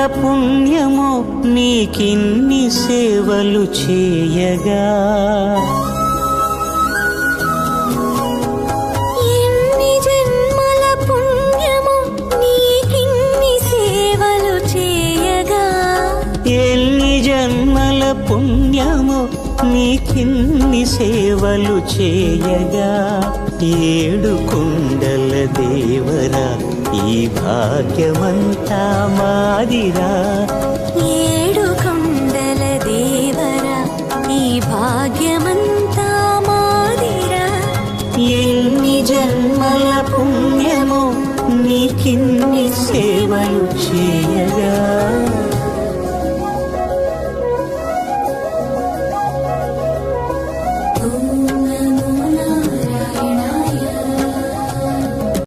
పుణ్యమో నీకిన్ని సేవలు చేయగా. ఎన్ని జన్మల పుణ్యమో నీకిన్ని సేవలు చేయగా. ఎన్ని జన్మల పుణ్యమో నీకిన్ని సేవలు చేయగా. ఏడు కొండల దేవరా ఈ భాగ్యమంతా మాదిరా. ఏడు కొండల దేవరా ఈ భాగ్యమంతా మాదిరా. ఎన్ని జన్మల పుణ్యమో నీకిన్ని సేవలు చేయగా.